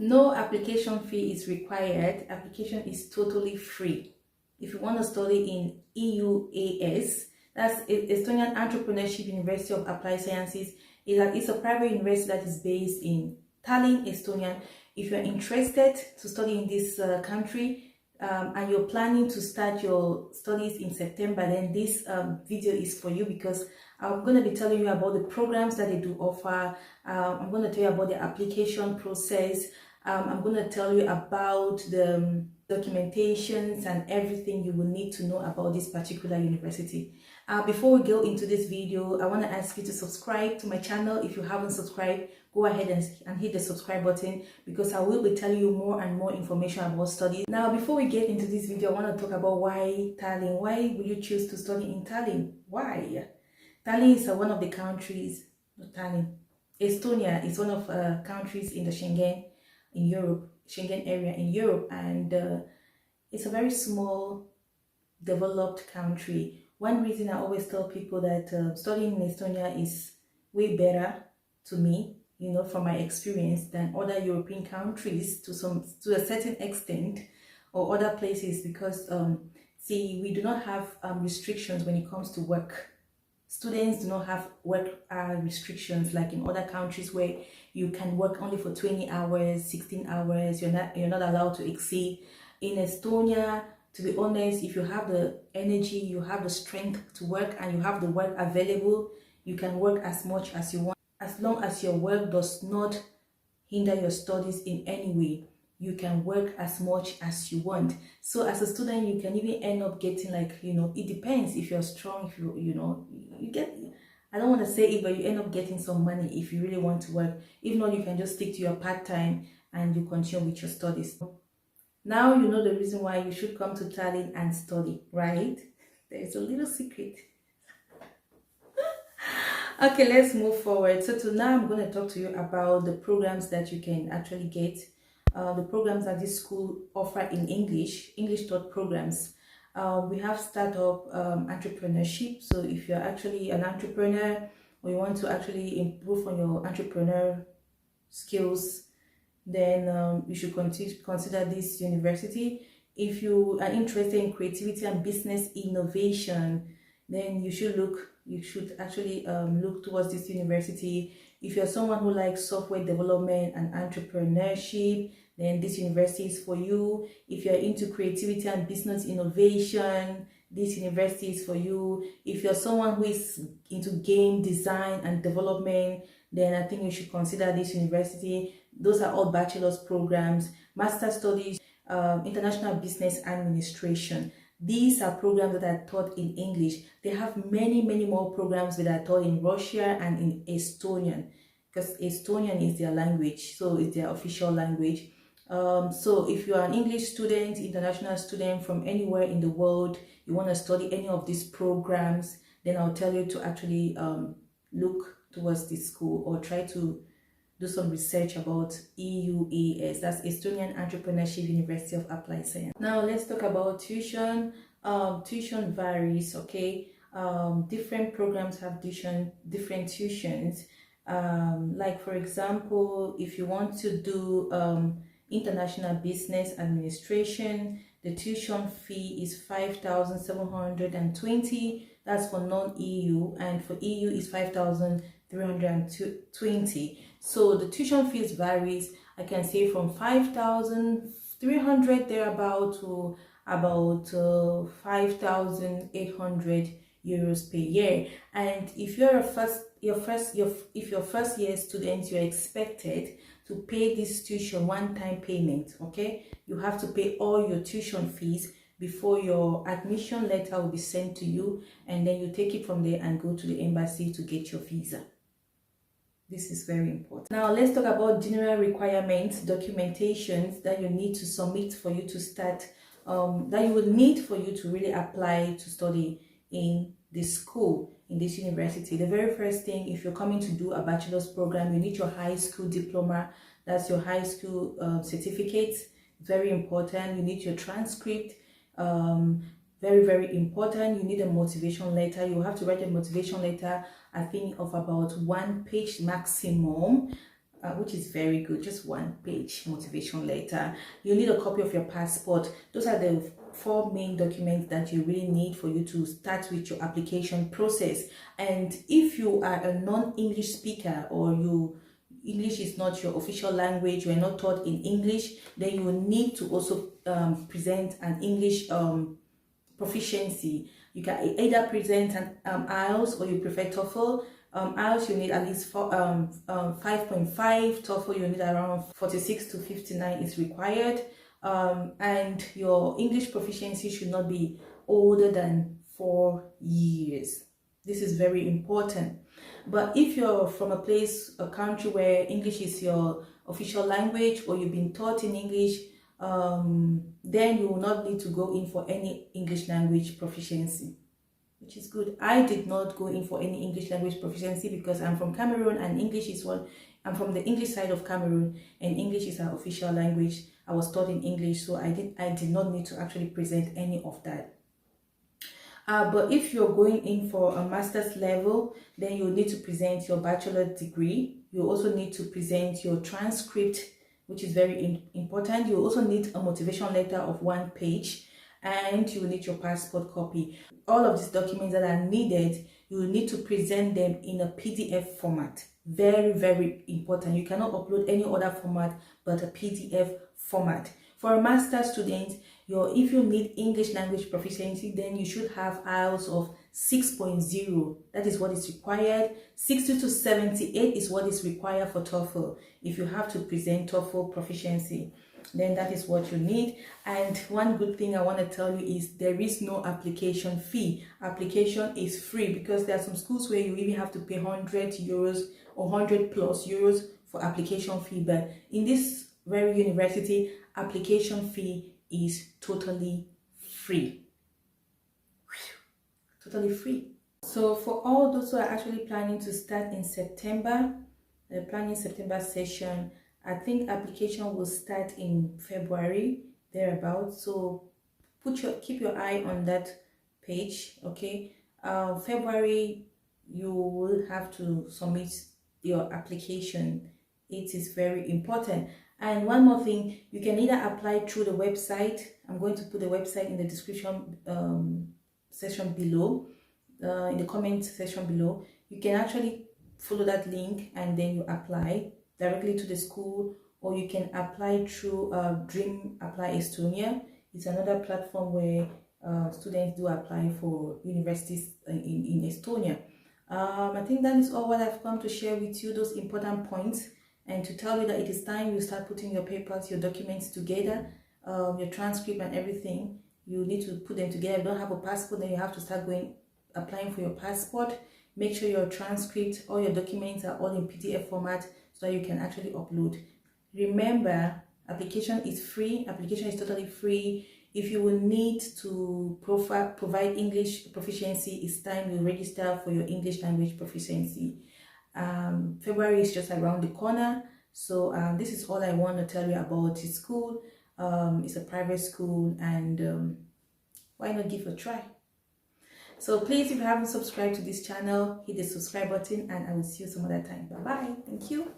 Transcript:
No application fee is required. Application is totally free. If you want to study in EUAS, that's Estonian Entrepreneurship University of Applied Sciences. It's a private university that is based in Tallinn, Estonia. If you're interested to study in this country and you're planning to start your studies in September, then this video is for you, because I'm going to be telling you about the programs that they do offer. I'm going to tell you about the application process. I'm going to tell you about the documentations and everything you will need to know about this particular university. Before we go into this video, I want to ask you to subscribe to my channel. If you haven't subscribed, go ahead and hit the subscribe button, because I will be telling you more and more information about studies. Now, before we get into this video, I want to talk about why Tallinn. Why will you choose to study in Tallinn? Why? Tallinn is one of the countries, not Tallinn, Estonia is one of countries in the Schengen area in Europe, and it's a very small, developed country. One reason I always tell people that studying in Estonia is way better to me, you know, from my experience, than other European countries to a certain extent, or other places, because see, we do not have restrictions when it comes to work. Students do not have work restrictions like in other countries, where you can work only for 20 hours, 16 hours. You're not allowed to exceed. In Estonia, to be honest, if you have the energy, you have the strength to work, and you have the work available, you can work as much as you want, as long as your work does not hinder your studies in any way. You can work as much as you want. So as a student, you can even end up getting, like, you know, it depends if you're strong, if you get, I don't want to say it, but you end up getting some money if you really want to work. If not, you can just stick to your part-time and you continue with your studies. Now you know the reason why you should come to Tallinn and study, right? There's a little secret. Okay, let's move forward. So now I'm going to talk to you about the programs that you can actually get. The programs that this school offer in English taught programs. We have startup entrepreneurship. So if you're actually an entrepreneur, or you want to actually improve on your entrepreneur skills, then you should consider this university. If you are interested in creativity and business innovation, then you should actually look towards this university. If you're someone who likes software development and entrepreneurship, then this university is for you. If you're into creativity and business innovation, this university is for you. If you're someone who is into game design and development, then I think you should consider this university. Those are all bachelor's programs. Master studies, international business administration. These are programs that are taught in English. They have many more programs that are taught in Russia and in Estonian, because Estonian is their language, so it's their official language. So if you are an English student, international student from anywhere in the world, you want to study any of these programs, then I'll tell you to actually look towards this school, or try to do some research about EUAS, that's Estonian Entrepreneurship University of Applied Science. Now let's talk about tuition. Tuition varies, okay? Different programs have different tuitions. Like for example, if you want to do international business administration, the tuition fee is 5,720. That's for non-EU, and for EU is 5,320. So the tuition fees varies. I can say from 5,300 thereabout to about 5,800 euros per year. And if you're a first year student, you're expected to pay this tuition one-time payment. Okay, you have to pay all your tuition fees before your admission letter will be sent to you, and then you take it from there and go to the embassy to get your visa. This is very important. Now let's talk about general requirements, documentations that you need to submit for you to start, that you would need for you to really apply to study in this school, in this university. The very first thing, if you're coming to do a bachelor's program, you need your high school diploma. That's your high school certificate. Very important. You need your transcript. Very important. You need a motivation letter. You have to write a motivation letter, I think, of about 1 page maximum. which is very good. Just 1 page motivation letter. You need a copy of your passport. Those are the 4 main documents that you really need for you to start with your application process. And if you are a non-English speaker, or English is not your official language, you are not taught in English, then you will need to also present an English proficiency. You can either present an IELTS, or you prefer TOEFL. IELTS you need at least 5.5. TOEFL you need around 46 to 59 is required. And your English proficiency should not be older than 4 years. This is very important. But if you're from a country where English is your official language, or you've been taught in English, then you will not need to go in for any English language proficiency, which is good. I did not go in for any English language proficiency because I'm from Cameroon, and I'm from the English side of Cameroon, and English is our official language. I was taught in English, so I did not need to actually present any of that. But if you're going in for a master's level, then you need to present your bachelor's degree. You also need to present your transcript, which is very important. You also need a motivation letter of 1 page, and you will need your passport copy. All of these documents that are needed, you will need to present them in a PDF format. Very, very important. You cannot upload any other format but a PDF format. For a master's student, if you need English language proficiency, then you should have IELTS of 6.0. That is what is required. 60 to 78 is what is required for TOEFL. If you have to present TOEFL proficiency, then that is what you need. And one good thing I want to tell you is there is no application fee. Application is free, because there are some schools where you even have to pay 100 euros or 100 plus euros for application fee. But in this very university, application fee is totally free. Totally free. So for all those who are actually planning to start in September, the planning September session, I think application will start in February, thereabouts. So keep your eye on that page, okay? February, you will have to submit your application. It is very important. And one more thing, you can either apply through the website. I'm going to put the website in the description section below, in the comment section below. You can actually follow that link and then you apply directly to the school, or you can apply through Dream Apply Estonia. It's another platform where students do apply for universities in Estonia. I think that is all what I've come to share with you, those important points, and to tell you that it is time you start putting your papers, your documents together, your transcript and everything. You need to put them together. If you don't have a passport, then you have to start applying for your passport. Make sure your transcript, all your documents are all in PDF format so that you can actually upload. Remember, application is free. Application is totally free. If you will need to provide English proficiency, it's time you register for your English language proficiency. February is just around the corner. So this is all I want to tell you about the school. It's a private school, and why not give it a try? So please, if you haven't subscribed to this channel, hit the subscribe button, and I will see you some other time. Bye bye. Thank you.